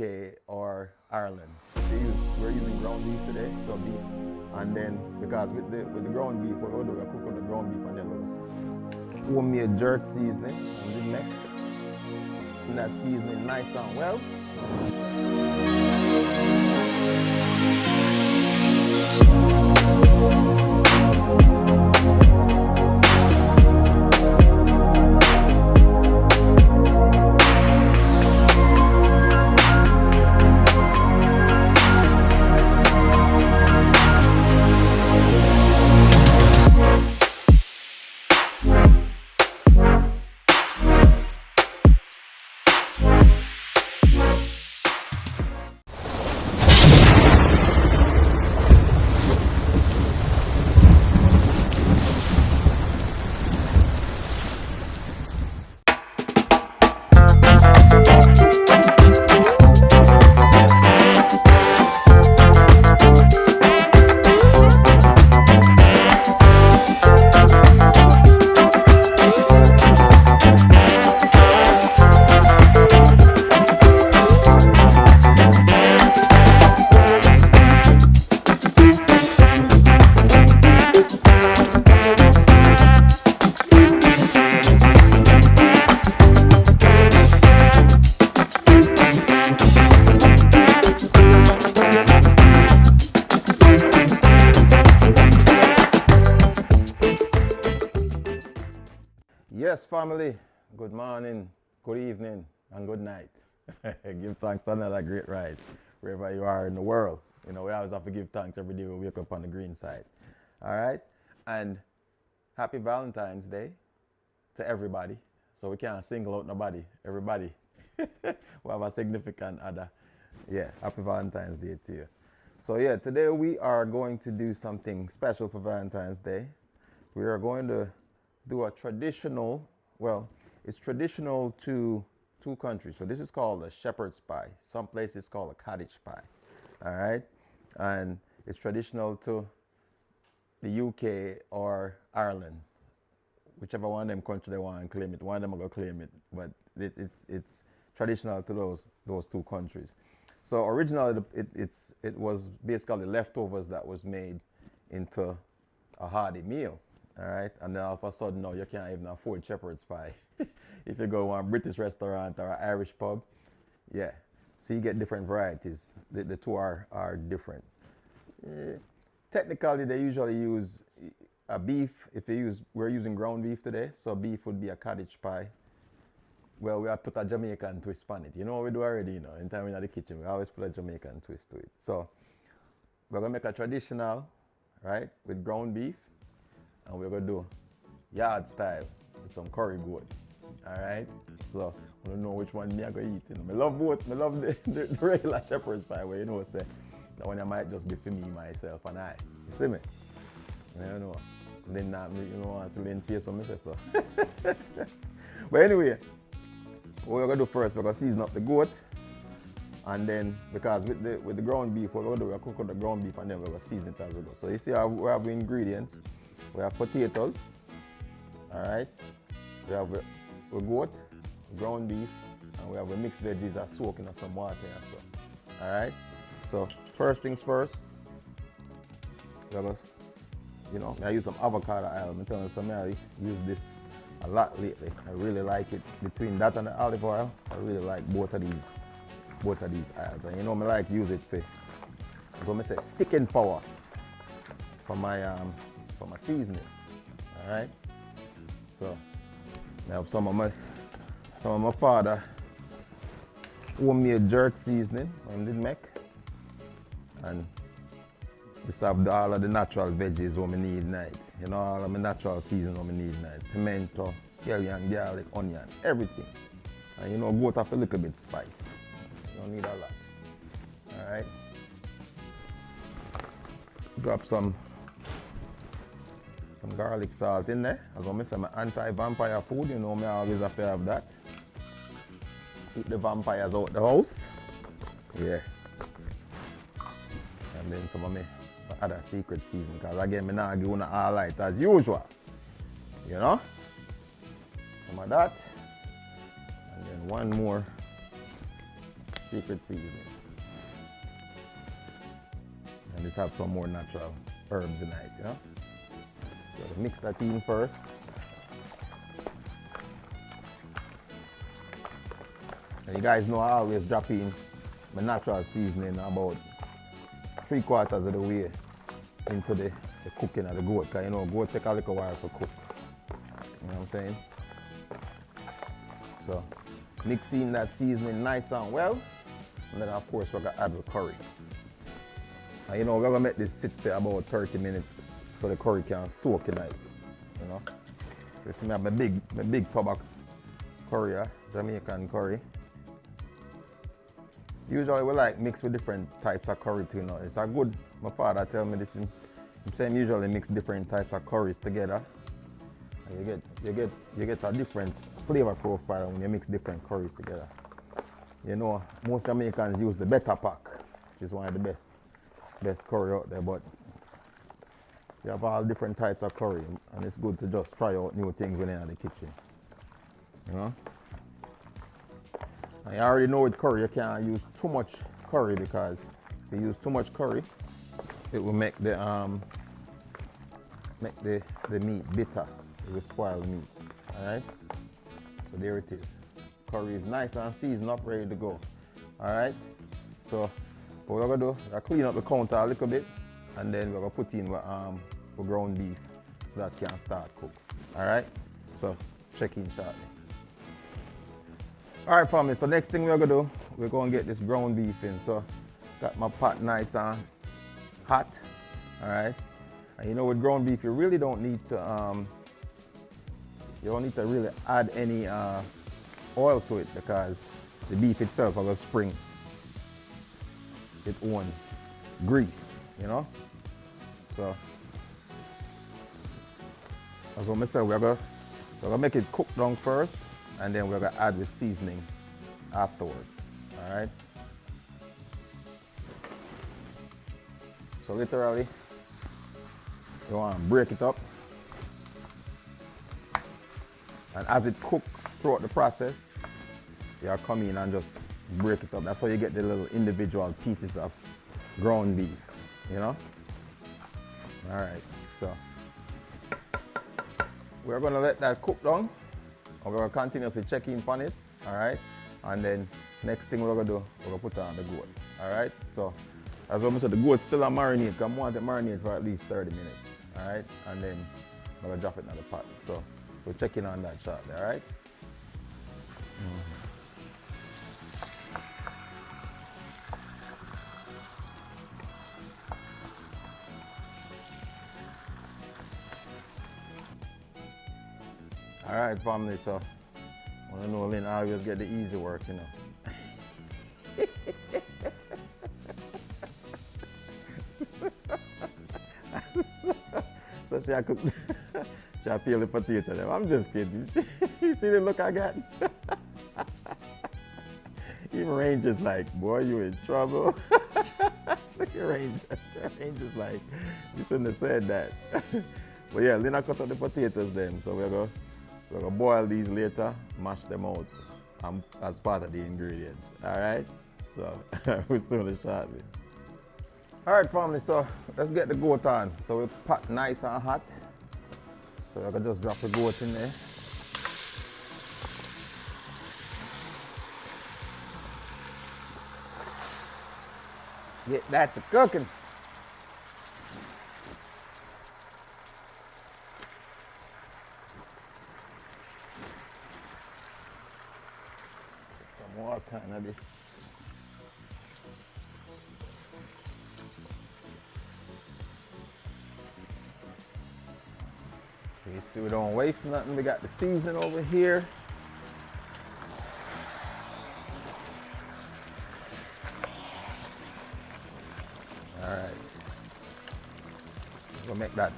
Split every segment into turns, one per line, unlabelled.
UK or Ireland. We're using ground beef today, so beef. And then because with the ground beef, what we'll do, we'll cook up the ground beef and then we'll homemade jerk seasoning on the neck. And that seasoning nice and well. Yes, family, good morning, good evening, and good night. Give thanks for another great ride, wherever you are in the world. You know, we always have to give thanks every day we wake up on the green side. All right? And happy Valentine's Day to everybody. So we can't single out nobody, everybody. We have a significant other. Yeah, happy Valentine's Day to you. So yeah, today we are going to do something special for Valentine's Day. We are going to do a traditional, well, it's traditional to two countries. So this is called a shepherd's pie. Some places call a cottage pie. All right, and it's traditional to the UK or Ireland, whichever one of them country they want to claim it. One of them are gonna claim it, but it's traditional to those two countries. So originally it was basically leftovers that was made into a hearty meal. All right, and then all of a sudden now you can't even afford shepherd's pie if you go to a British restaurant or an Irish pub. Yeah, so you get different varieties. The two are different. Technically, they usually use a beef. We're using ground beef today, so beef would be a cottage pie. Well, we have put a Jamaican twist on it. You know what we do already, you know, anytime we're in the kitchen, we always put a Jamaican twist to it. So we're gonna make a traditional, right, with ground beef. And we're gonna do yard style with some curry goat. Alright? So I don't know which one me I gonna eat. You know, I love both. I love the regular shepherd's pie where you know say that one I might just be for me, myself and I. You see me? I don't know. And then you know I see in face on me say so. But anyway, what we're gonna do first, we're gonna season up the goat. And then because with the ground beef, what we're gonna do, we're gonna cook up the ground beef and then we're gonna season it as we go. So you see we have the ingredients. We have potatoes, all right. We have a goat, ground beef, and we have a mixed veggies that soak in some water and so. All right. So first things first, we're gonna, you know, I use some avocado oil. I'm telling you something, I use this a lot lately. I really like it. Between that and the olive oil, I really like both of these oils. And you know, I like to use it for I say sticking power for my seasoning. All right. So I have some of my father homemade jerk seasoning on the neck, and this have all of the natural veggies what we need night. You know, all of my natural seasoning what we need night. Pimento, scallion, garlic, onion, everything. And you know, goat have a little bit spice. You don't need a lot. All right. Drop some garlic salt in there. I'm gonna make some anti-vampire food. You know me always have to have that. Keep the vampires out the house. Yeah. And then some of my other secret seasoning. Because again, I'm not giving all light as usual. You know? Some of that. And then one more secret seasoning. And just have some more natural herbs in it, you know? So mix that in first. And you guys know I always drop in my natural seasoning about 3/4 of the way into the cooking of the goat, because you know goat take a little while to cook. You know what I'm saying? So mix in that seasoning nice and well, and then of course we're gonna add the curry. And you know we're gonna make this sit for about 30 minutes so the curry can soak in it. You know? You see me have my big tub of curry, Jamaican curry. Usually we like mix with different types of curry too, you know. It's a good, my father tell me this, I'm saying usually mix different types of curries together. And you get a different flavor profile when you mix different curries together. You know, most Jamaicans use the better pack, which is one of the best curry out there, but you have all different types of curry, and it's good to just try out new things when you're in the kitchen. You know? And you already know with curry you can't use too much curry, because if you use too much curry, it will make the meat bitter. It will spoil the meat. Alright? So there it is. Curry is nice and seasoned up, ready to go. Alright? So what we're gonna do, we're gonna clean up the counter a little bit, and then we're gonna put in the ground beef so that can start cook. Alright? So check in shortly. Alright family, so next thing we're gonna do, we're gonna get this ground beef in. So got my pot nice and hot. Alright. And you know with ground beef you really don't need to really add any oil to it, because the beef itself will spring its own grease, you know. So as what I said, we're gonna make it cook down first, and then we're gonna add the seasoning afterwards. Alright. So literally you want to break it up, and as it cooks throughout the process, you come in and just break it up. That's how you get the little individual pieces of ground beef, you know. Alright, so we're gonna let that cook down. We're going to continuously check in on it, alright? And then next thing we're going to do, we're going to put on the goat, alright? So as I said, the goat's still a marinade, because I want it marinate for at least 30 minutes, alright? And then we're going to drop it in the pot. So we're checking on that shortly, alright? Alright family, so I want to know Lynn always get the easy work, you know. So she cook, she peel the potato them. I'm just kidding. You see the look I got? Even Ranger's like, boy, you in trouble. Look at Ranger. Ranger's like, you shouldn't have said that. But yeah, Lynn cut up the potatoes then, so we're going to boil these later, mash them out as part of the ingredients. Alright? So we'll soon as shortly. Alright family, so let's get the goat on. So we pot nice and hot. So I can just drop the goat in there. Get that to cooking. Some water in this. You see, we don't waste nothing. We got the seasoning over here. All right. We'll make that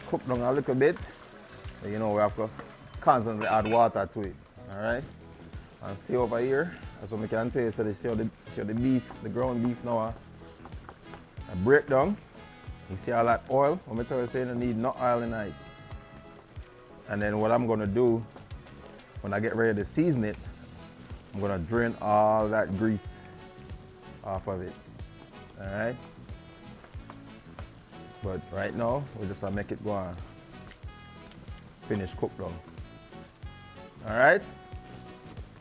cook down a little bit. You know, we have to constantly add water to it. All right. And see over here, that's what we can tell you. So they see the beef, the ground beef now, a breakdown. You see all that oil? When I tell you, say you need no oil in it. And then what I'm gonna do when I get ready to season it, I'm gonna drain all that grease off of it. Alright? But right now, we just gonna make it go on finish cook down. Alright?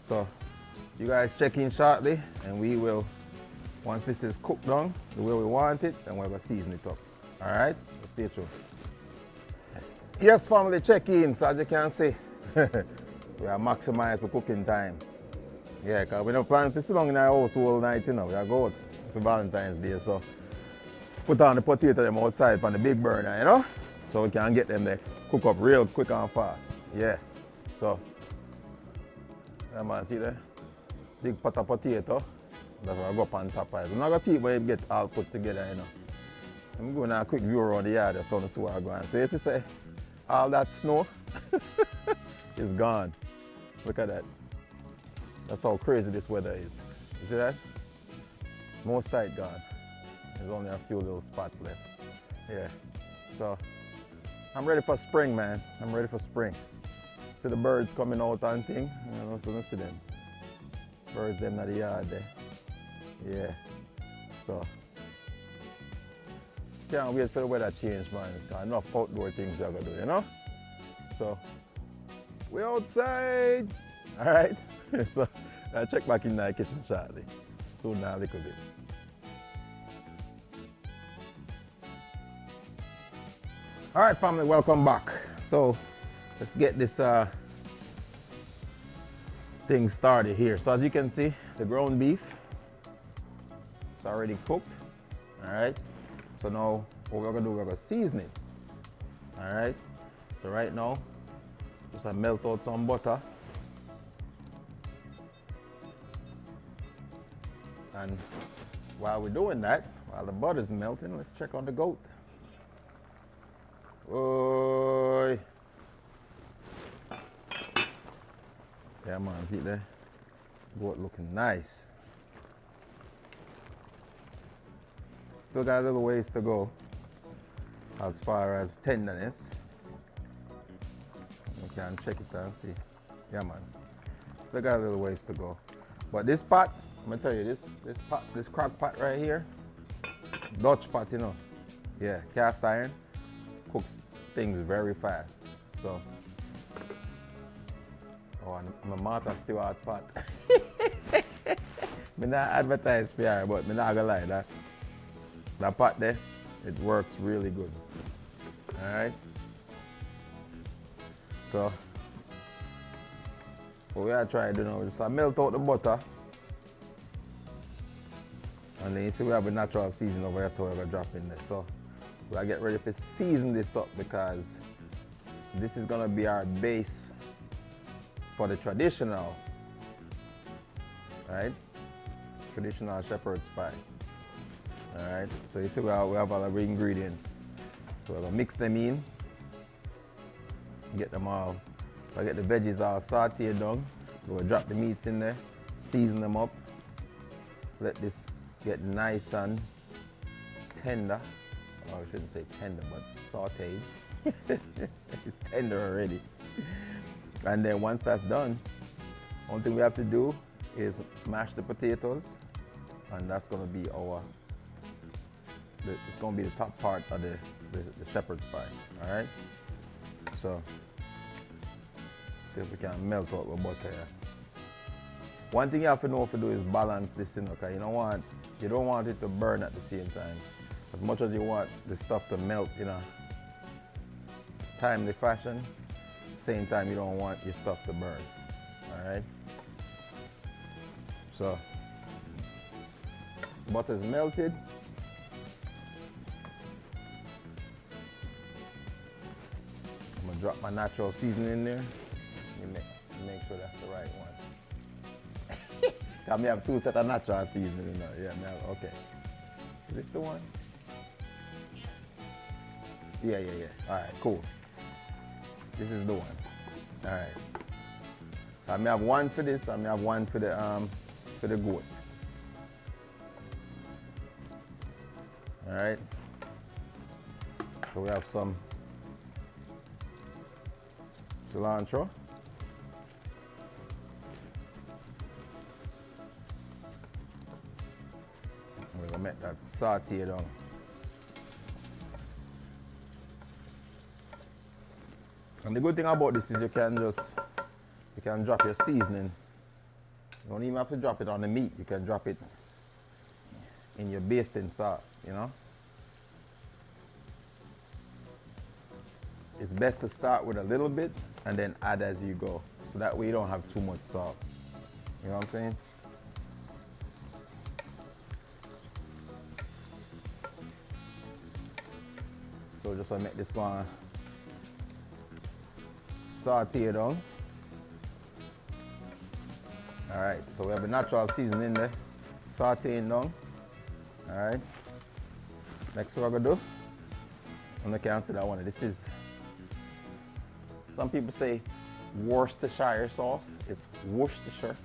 So you guys check in shortly and we will, once this is cooked down the way we want it, then we're gonna season it up. Alright? So stay tuned. Yes, family, check in. So as you can see, we are maximize the cooking time. Yeah, because we don't plan to sit down in our house all night, you know. We are go out for Valentine's Day, so put on the potato them outside on the big burner, you know, so we can get them there cook up real quick and fast. Yeah. So, yeah, man, see there? Big pot of potato. That's what I go up on top of it. I'm not gonna see it when it gets all put together, you know. I'm going on a quick view around the yard just to see what I'm going. So you see, say, all that snow is gone. Look at that. That's how crazy this weather is. You see that? Most of it gone. There's only a few little spots left. Yeah. So I'm ready for spring, man. I'm ready for spring. See the birds coming out and thing. I don't know if you can see them. Birds them in the yard there. Yeah. So can't wait for the weather change, man. There's enough outdoor things you're gonna do, you know? So we're outside. Alright. So I'll check back in the kitchen shortly. Soon now a little bit. Alright family, welcome back. So let's get this thing started here. So as you can see, the ground beef is already cooked. Alright. So now what we're gonna do, we're gonna season it. Alright. So right now, just melt out some butter. And while we're doing that, while the butter's melting, let's check on the goat. Oi. Yeah man, see there? Goat looking nice. Still got a little ways to go as far as tenderness. You can check it and see. Yeah man, still got a little ways to go. But this pot, I'm gonna tell you, this crock pot right here, Dutch pot, you know. Yeah, cast iron, cooks things very fast. So, oh, and my mother still hot pot. Me not advertise for her, but me not gonna lie, that pot there, it works really good. Alright? So, what we are trying to do now is just melt out the butter. And then you see we have a natural seasoning over here, so we're gonna drop in there. So we gotta get ready to season this up because this is gonna be our base for the traditional, right? Traditional shepherd's pie. Alright, so you see we have all the ingredients. So we're gonna mix them in, get them all. I get the veggies all sauteed down. We'll drop the meats in there, season them up, let this get nice and tender. Or I shouldn't say tender, but sauteed. It's tender already. And then once that's done, only thing we have to do is mash the potatoes, and that's gonna be it's gonna be the top part of the shepherd's pie. All right. So see if we can melt out with butter here. One thing you have to know to do is balance this, you know, because you don't want it to burn at the same time. As much as you want the stuff to melt in a timely fashion, same time you don't want your stuff to burn. All right. So butter is melted. I'm gonna drop my natural seasoning in there. Let me make sure that's the right one. I may have two sets of natural seasoning in there. Yeah, okay. Is this the one? Yeah. All right, cool. This is the one. All right. I may have one for this. I may have one for the goat. All right. So we have some cilantro. We'll make that saute down. And the good thing about this is you can drop your seasoning. You don't even have to drop it on the meat. You can drop it in your basting sauce, you know. It's best to start with a little bit and then add as you go. So that way you don't have too much salt. You know what I'm saying? So just to make this one saute it down. Alright, so we have a natural seasoning in there. Sauteing down. Alright. Next what we're gonna do. I'm not gonna say that one. This is, some people say Worcestershire sauce. It's Worcestershire.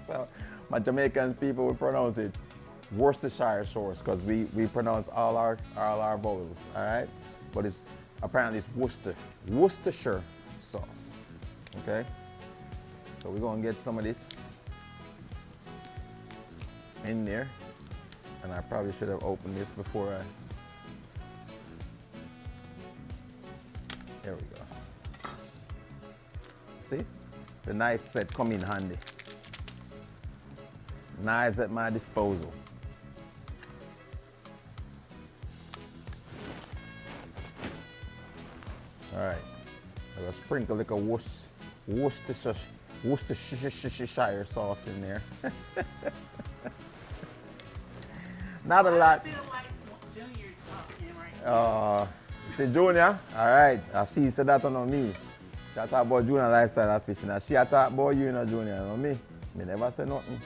So my Jamaican people would pronounce it Worcestershire sauce because we pronounce all our vowels, all right? But it's apparently it's Worcestershire sauce, okay? So we're gonna get some of this in there, and I probably should have opened this before I. There we go. See, the knife set come in handy. Knives at my disposal. All right, I'm gonna sprinkle like a Worcestershire sauce in there. Not a lot. Say Junior, all right. She said that on me. She talk about Junior lifestyle of fishing. She talk about you, you know, Junior, you know me. Me never say nothing.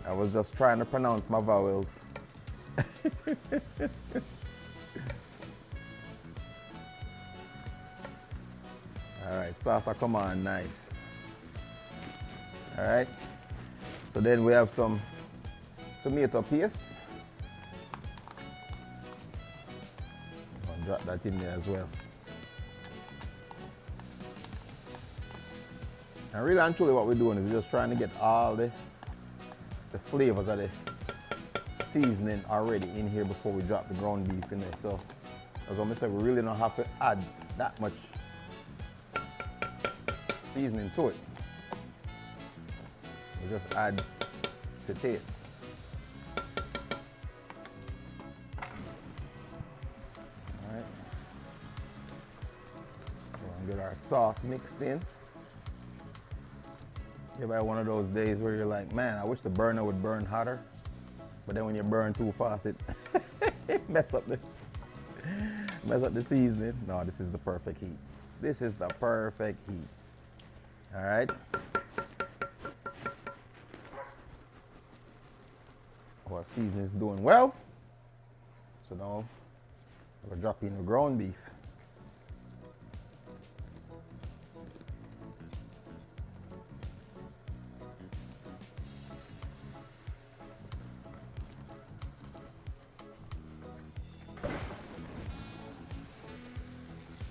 I was just trying to pronounce my vowels. All right, salsa come on, nice. All right, so then we have some tomato paste. I'll drop that in there as well. And really and truly what we're doing is just trying to get all the flavors of the seasoning already in here before we drop the ground beef in there. So as I said, we really don't have to add that much seasoning to it. We just add to taste. All right. We're gonna get our sauce mixed in. Everybody one of those days where you're like, man, I wish the burner would burn hotter. But then when you burn too fast, it mess up the seasoning. No, this is the perfect heat. This is the perfect heat. All right. Our seasoning is doing well. So now we're dropping the ground beef.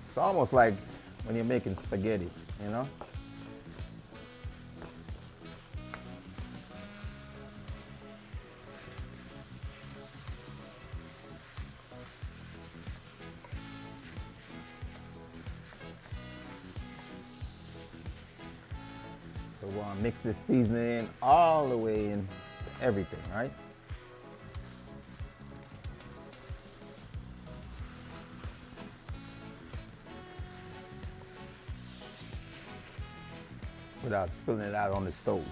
It's almost like when you're making spaghetti, you know? So we're gonna mix this seasoning all the way in everything, right? Without spilling it out on the stove.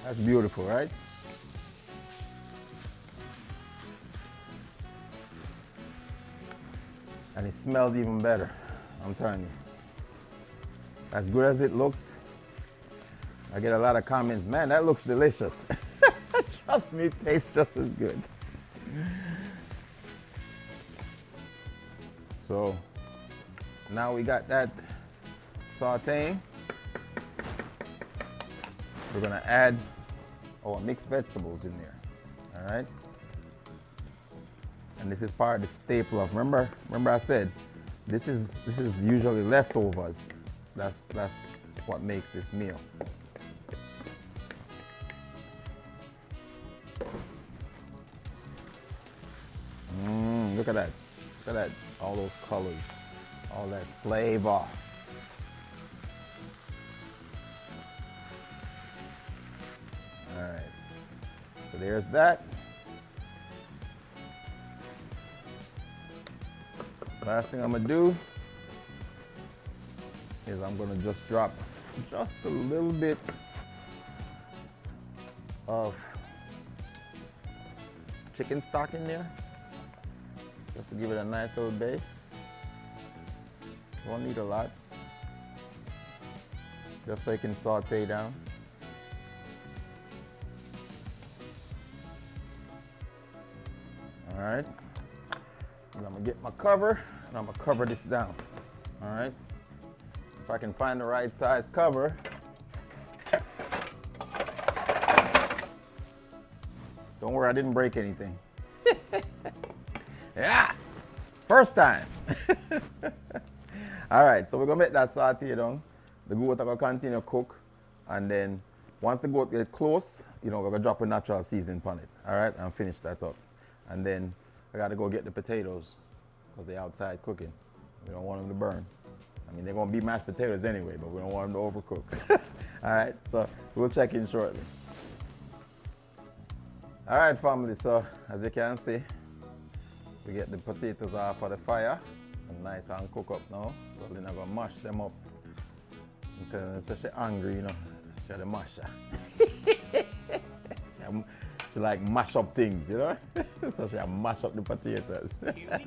That's beautiful, right? And it smells even better, I'm telling you. As good as it looks, I get a lot of comments, man, that looks delicious. Trust me, it tastes just as good. So, now we got that sauteing. We're gonna add our mixed vegetables in there, all right? And this is part of the staple of, remember I said, this is usually leftovers. That's what makes this meal. Look at that. Look at that. All those colors. All that flavor. Alright. So there's that. Last thing I'm gonna do is I'm gonna just drop just a little bit of chicken stock in there, just to give it a nice little base. Won't need a lot, just so you can saute down. All right, and I'm gonna get my cover and I'm gonna cover this down. All right, if I can find the right size cover. Don't worry, I didn't break anything. Yeah, first time. All right, so we're gonna make that saute down. The goat are gonna continue to cook, and then once the goat get close, we're gonna drop a natural seasoning on it. All right, and finish that up. And then I gotta go get the potatoes because they're outside cooking. We don't want them to burn. I mean, they're gonna be mashed potatoes anyway, but we don't want them to overcook. All right, so we'll check in shortly. All right, family, so as you can see, we get the potatoes off of the fire and nice and cook up now. So then I'm gonna mash them up until she's angry, she's the masher. She like mash up things, so she mash up the potatoes.
Here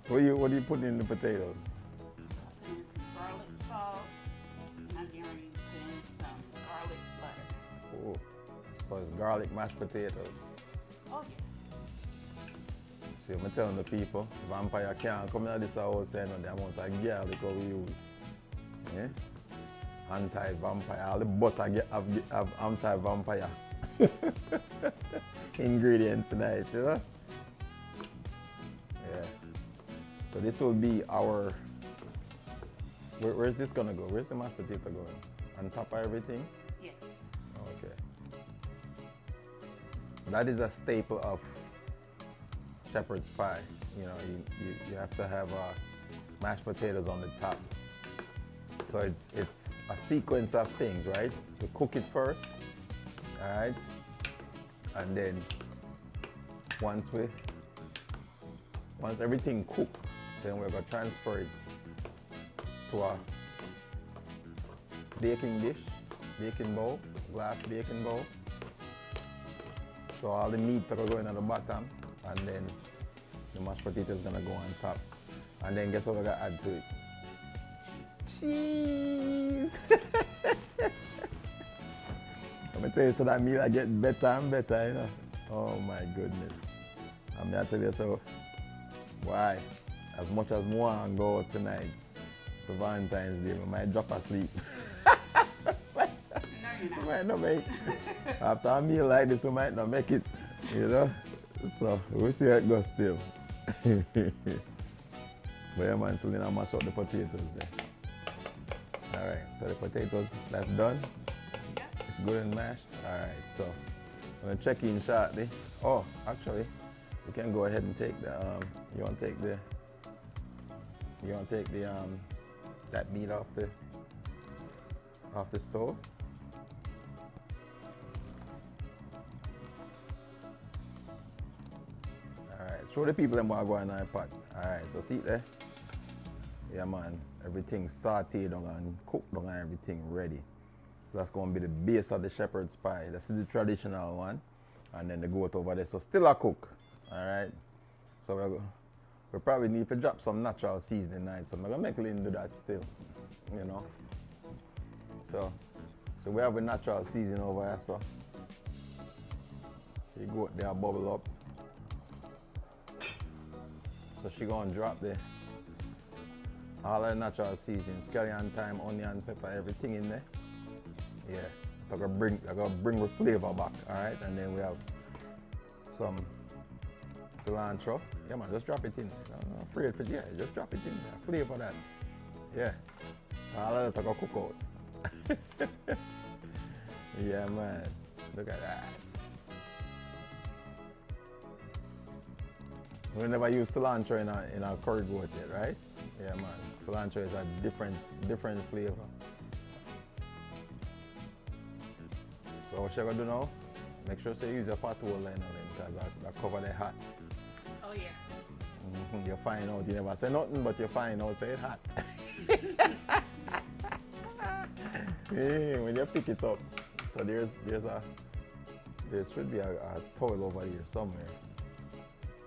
we go.
What do you put in the potatoes?
Garlic sauce. I'm going to put in some garlic butter.
Oh, so it's garlic mashed potatoes.
Oh, yeah.
See, I'm telling the people, vampire can't come out this house saying the amount of garlic we use. Yeah? Anti-vampire, all the butter have anti-vampire ingredients tonight, Yeah. So this will be our, where's this gonna go? Where's the mashed potato going? On top of everything?
Yes.
Okay. That is a staple of shepherd's pie. You have to have mashed potatoes on the top. So it's a sequence of things, right? We cook it first, all right? And then once everything cooks, then we're gonna transfer it to a baking dish, baking bowl, glass baking bowl. So all the meats are gonna go in at the bottom, and then the mashed potato is gonna go on top. And then guess what we're gonna add to it? Cheese! Let me tell you, so that meal I get better and better, Oh my goodness. I'm gonna tell you, so why? As much as more I go out tonight for Valentine's Day, we might drop asleep.
No, you're not.
We might not make after a meal like this, we might not make it, So we'll see how it goes still. But yeah, man, so then I mash up the potatoes there. All right, so the potatoes, that's done.
Yep.
It's good and mashed. All right, so I'm gonna check in shortly. Oh, actually, you can go ahead and take the you want to take the that meat off the stove. All right, show the people them what I go in our pot. All right, so see there. Yeah, man, everything sauteed and cooked and everything ready. So that's going to be the base of the shepherd's pie. That's the traditional one. And then the goat over there. So still a cook. All right. So we probably need to drop some natural seasoning tonight. So I'm going to make Lynn do that still. So we have a natural seasoning over here. So the goat there bubble up. So she going to drop all the natural seasonings, scallion, thyme, onion, pepper, everything in there. Yeah, I'm gonna bring the flavor back, all right? And then we have some cilantro. Yeah, man, just drop it in. I'm not afraid for yeah, just drop it in there. Flavor that. Yeah, all of that I gotta cook out. Yeah, man, look at that. We never use cilantro in our curry goat yet, right? Yeah, man. Cilantro is a different flavor. So what you gonna do now? Make sure you use your pot hole line because that cover the hot.
Oh yeah.
You find out. You never say nothing, but you find out say it's hot. Yeah, when you pick it up. So there should be a towel over here somewhere.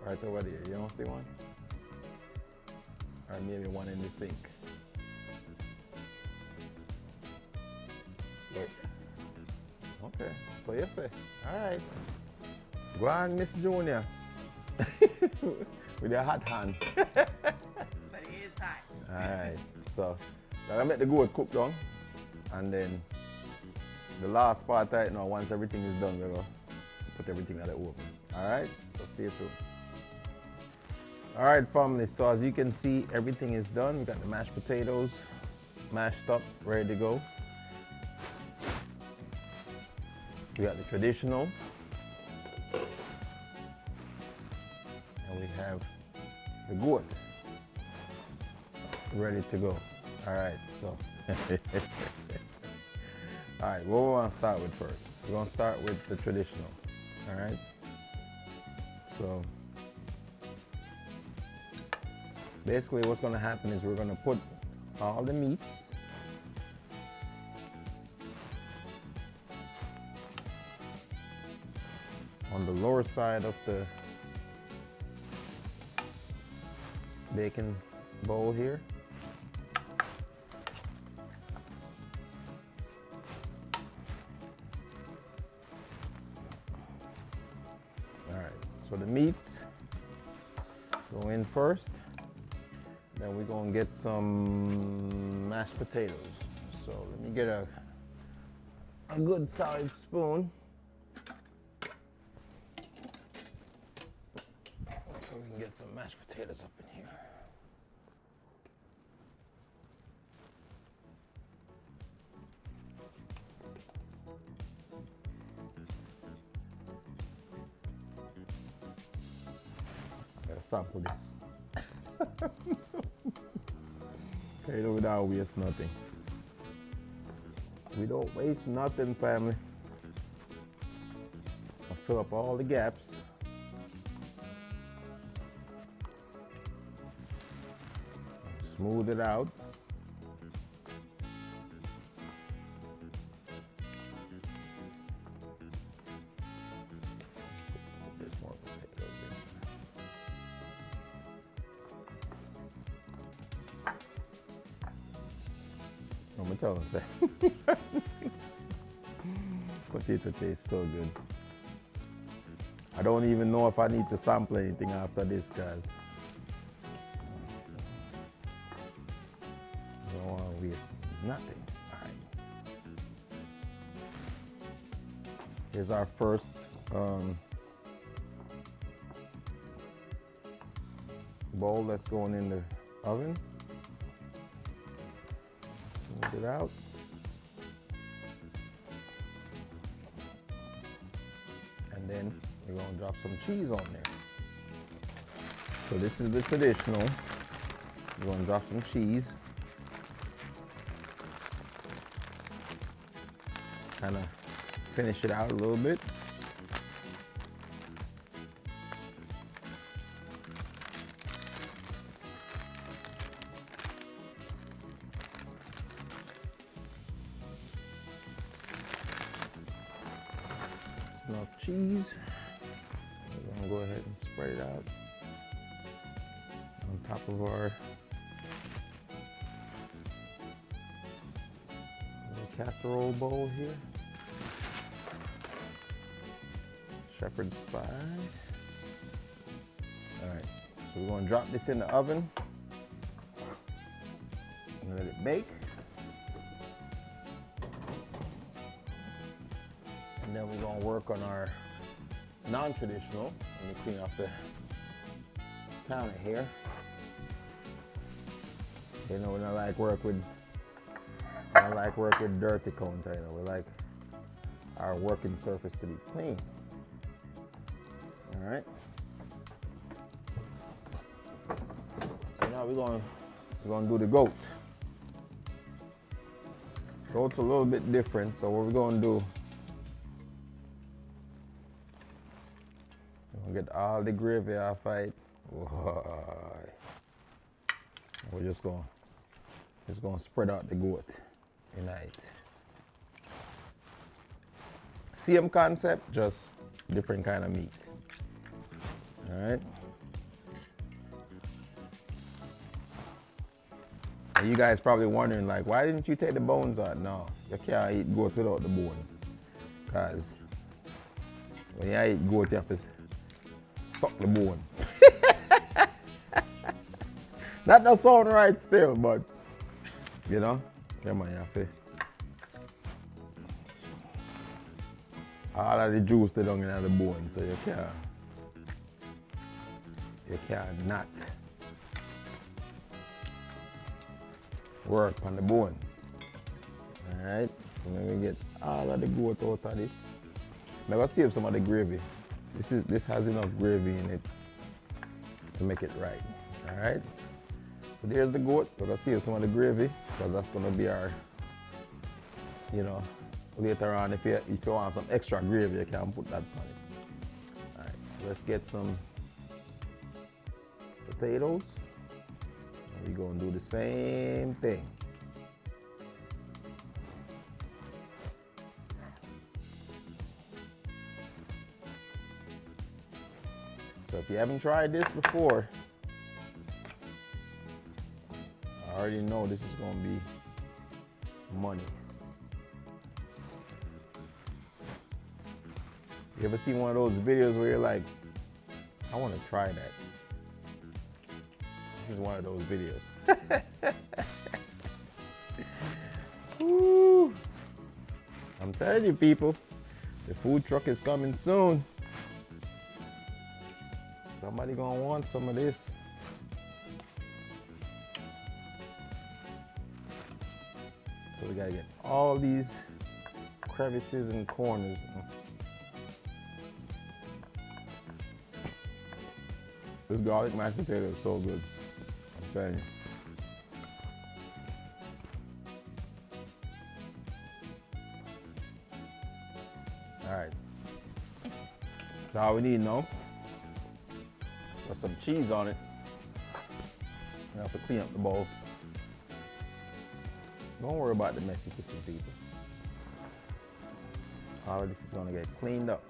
Right over there. You don't see one? Or maybe one in the sink.
Yes.
Okay. So you say, all right. Go on, Miss Junior. With your hot hand.
But it is hot.
Alright, so I'm gonna make the goat cook down, and then the last part right now, once everything is done, we're gonna put everything at the oven. Alright, so stay tuned. Alright, family, so as you can see, everything is done. We got the mashed potatoes mashed up, ready to go. We got the traditional. And we have the goat ready to go. All right, so all right, what we want to start with first? We're going to start with the traditional. All right, so basically what's going to happen is we're going to put all the meats on the lower side of the baking bowl here. All right, so the meats go in first. Then we're gonna get some mashed potatoes. So let me get a good solid spoon. So we can get some mashed potatoes up in here. Gotta sample this. Potato without waste nothing. We don't waste nothing, family. I'll fill up all the gaps. Smooth it out. A bit more potatoes in. I'm gonna tell us that. Potato tastes so good. I don't even know if I need to sample anything after this, guys. Nothing. All right. Here's our first bowl that's going in the oven. Smooth it out. And then we're going to drop some cheese on there. So this is the traditional. We're going to drop some cheese. Kind of finish it out a little bit. That's enough cheese. We're gonna go ahead and spread it out on top of our casserole bowl here. Shepherd's pie. All right, so we're going to drop this in the oven and let it bake. And then we're going to work on our non-traditional. Let me clean off the counter here. You know, we don't like work with dirty counter. You know, we like our working surface to be clean. All right. Now we're gonna do the goat. Goat's a little bit different, so what we're gonna do, we're gonna get all the gravy off it. We're just gonna spread out the goat in it. Same concept, just different kind of meat. All right. And you guys probably wondering, like, why didn't you take the bones out? No, you can't eat goat without the bone. Because when you eat goat, you have to suck the bone. That does sound right still, but, you know, yeah man, you have to. All of the juice they don't get out of the bone, so you can't not work on the bones. Alright, so we're gonna get all of the goat out of this. I'm gonna save some of the gravy. This has enough gravy in it to make it right. Alright. So there's the goat. We're gonna save some of the gravy because that's gonna be our, you know, later on if you want some extra gravy you can put that on it. Alright, so let's get some potatoes. We're going to do the same thing. So if you haven't tried this before, I already know this is going to be money. You ever seen one of those videos where you're like, I want to try that? This is one of those videos. Woo. I'm telling you people, the food truck is coming soon. Somebody gonna want some of this. So we gotta get all these crevices and corners. This garlic mashed potato is so good. I'm telling you. All right. So all we need now, put some cheese on it. We have to clean up the bowl. Don't worry about the messy kitchen, people. All of this is gonna get cleaned up.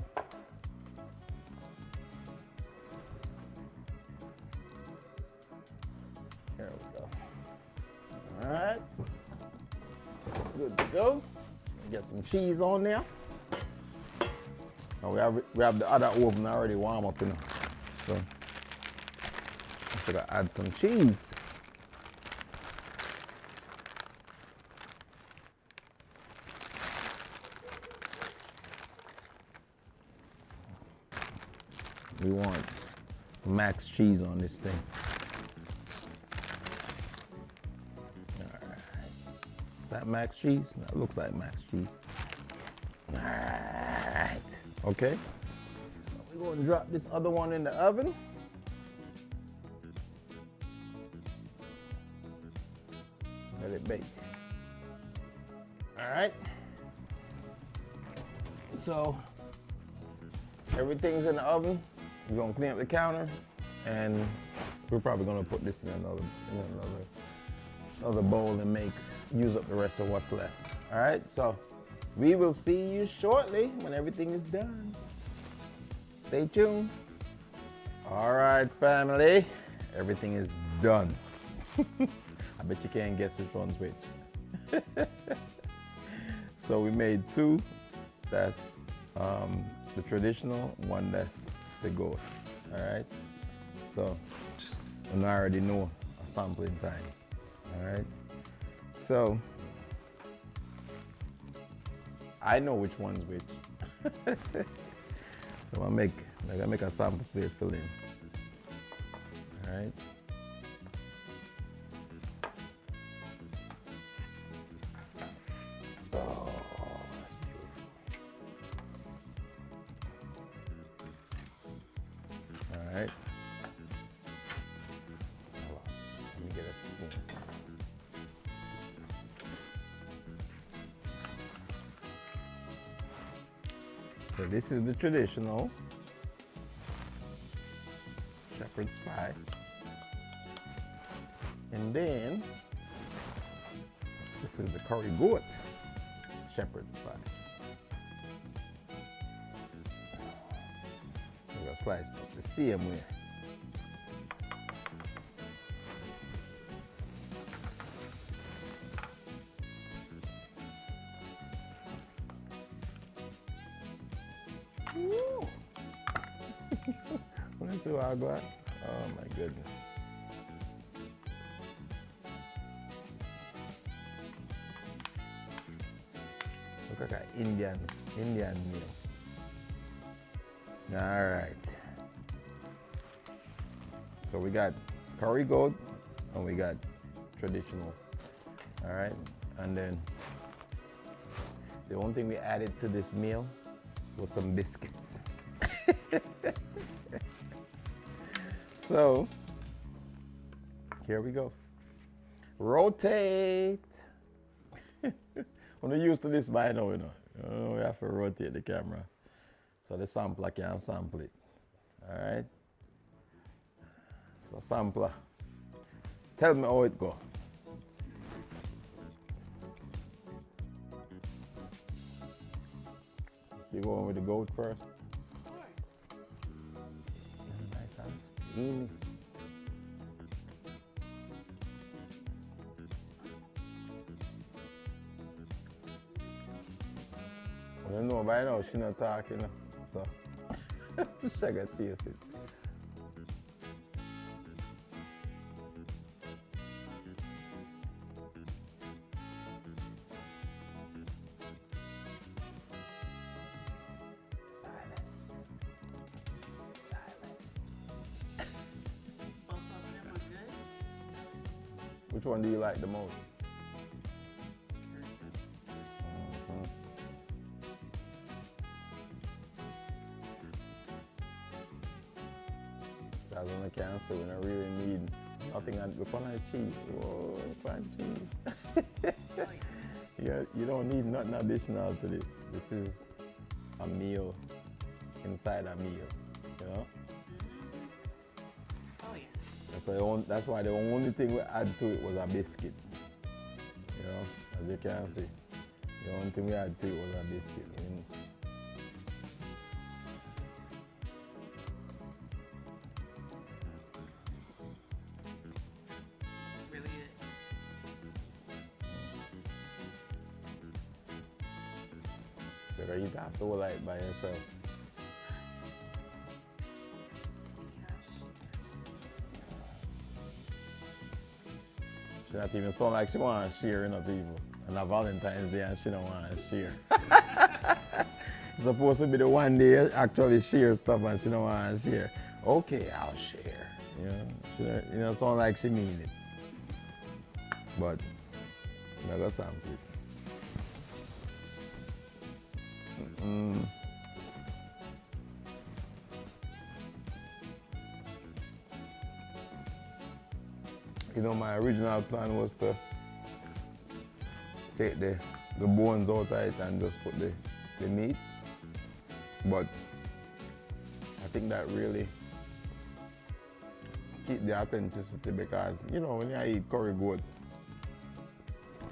There we go. All right. Good to go. Get some cheese on there. Now we have the other oven already warm up, you know. So I'm gonna add some cheese. We want max cheese on this thing. All right. Is that max cheese? That looks like max cheese. All right. Okay. We're going to drop this other one in the oven. Let it bake. All right. So everything's in the oven. We're gonna clean up the counter, and we're probably gonna put this in another bowl and use up the rest of what's left. All right. So we will see you shortly when everything is done. Stay tuned. All right, family. Everything is done. I bet you can't guess which one's which. So we made two. That's the traditional one. That's the goat. All right. So and I already know a sampling time. All right. So I know which one's which. So I gotta make a sample plate fill in. All right. Oh, that's beautiful. All right. So this is the traditional shepherd's pie. And then this is the curry goat shepherd's pie. We're gonna slice it up the same way. Woo! Let's see what I got. Oh my goodness. Look like an Indian meal. All right. So we got curry goat and we got traditional. All right. And then the only thing we added to this meal was some biscuits. So here we go. Rotate. When we're used to this by now, you know, we have to rotate the camera so the sampler can sample it. All right. So sampler, tell me how it go. You going with the goat first? Nice and steamy. I don't know by now, she not talking, so she gotta taste it. Silence.
Both of them are good.
Which one do you like the most? As I can say, we don't really need nothing on the cheese. Whoa, cheese. You don't need nothing additional to this. This is a meal inside a meal, you know?
Oh yeah.
That's why the only thing we add to it was a biscuit. You know, as you can see. The only thing we add to it was a biscuit.
Really good.
So you have to like by yourself. She not even sound like she want to share, you know, people. And a Valentine's Day and she don't want to share. It's supposed to be the one day actually share stuff and she don't want to share. Okay, I'll share. You know, sound like she mean it. But I got sample it. You know, my original plan was to take the bones out of it and just put the meat. But I think that really keep the authenticity because, you know, when you eat curry goat,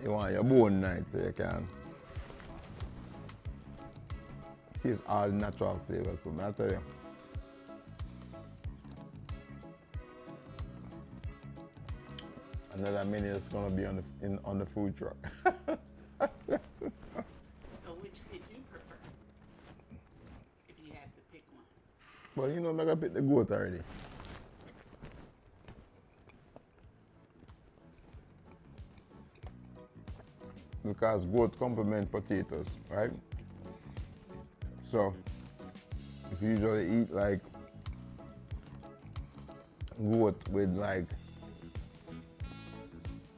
you want your bone night so you can taste all the natural flavors. But I tell you, another menu is going to be on the food truck.
So which did you prefer? If you had to pick one.
Well, you know, I'm going to pick the goat already. Because goat complement potatoes, right? So, if you usually eat like goat with like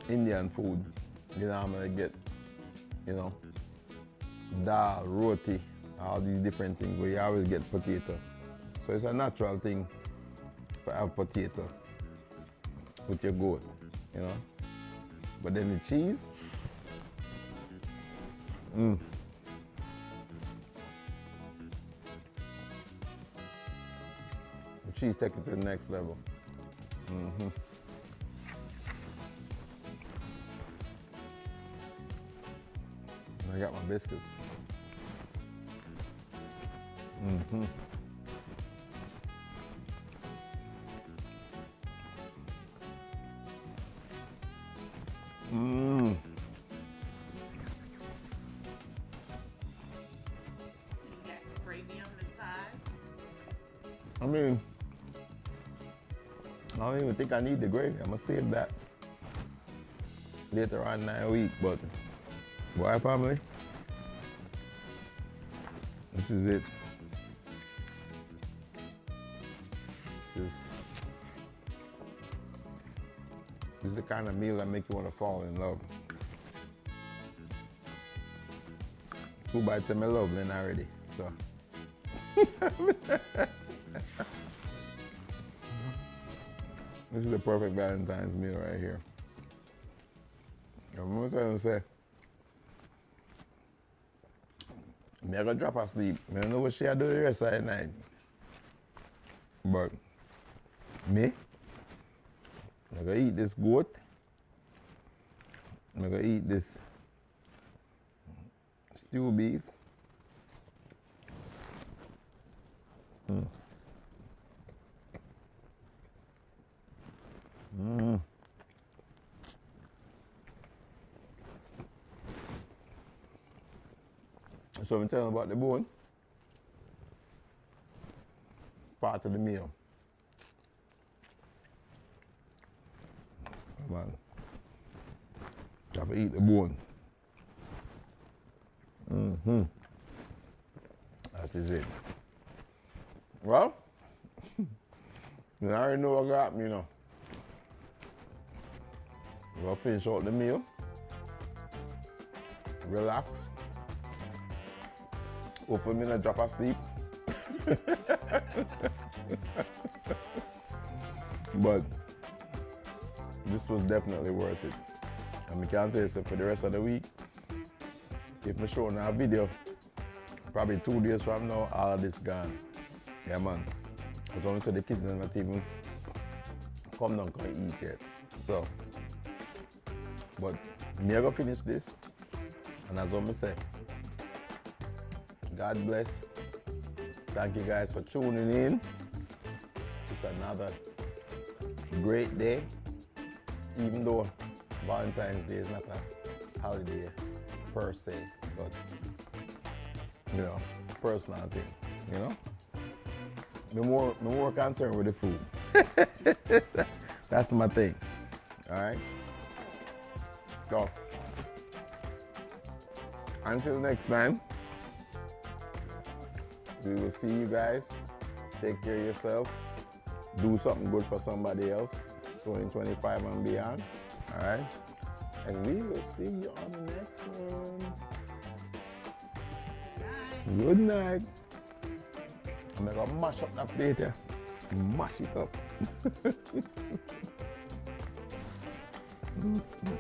Indian food, you normally get, you know, dal, roti, all these different things, but you always get potato. So it's a natural thing to have potato with your goat, you know. But then the cheese, cheese take it to the next level. Mm-hmm. I got my biscuits. Mm-hmm. Mmm.
You got gravy on the side.
I mean, I don't even think I need the gravy. I'm gonna save that later on in the week, but boy, family, this is it. This is the kind of meal that make you want to fall in love. 2 bites and I love Lynn already, so. This is the perfect Valentine's meal right here. I'm going to say, I'm going to drop asleep. I don't know what she'll do the rest of the night. But me, I'm going to eat this goat. I'm going to eat this stew beef. Mm. Mm. So I'm telling about the bone. Part of the meal. Come on. Have to eat the bone. Mm-hmm. That is it. Well, you already know what got me, you know. We'll finish out the meal. Relax. Hopefully me not drop asleep. But this was definitely worth it. And I can tell you, so for the rest of the week, if me show now a video, probably 2 days from now, all of this gone. Yeah, man. Because when we say the kids are not even come down and eat yet. So, but me I go finish this, and as I say, God bless. Thank you guys for tuning in. It's another great day, even though Valentine's Day is not a holiday per se, but you know, personal thing, you know. I'm more concerned with the food. That's my thing. All right. So until next time, we will see you guys. Take care of yourself. Do something good for somebody else. 2025 and beyond. All right. And we will see you on the next one. Good night. I'm gonna mash up that plate here. Mash it up.
It's not.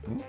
Hmm?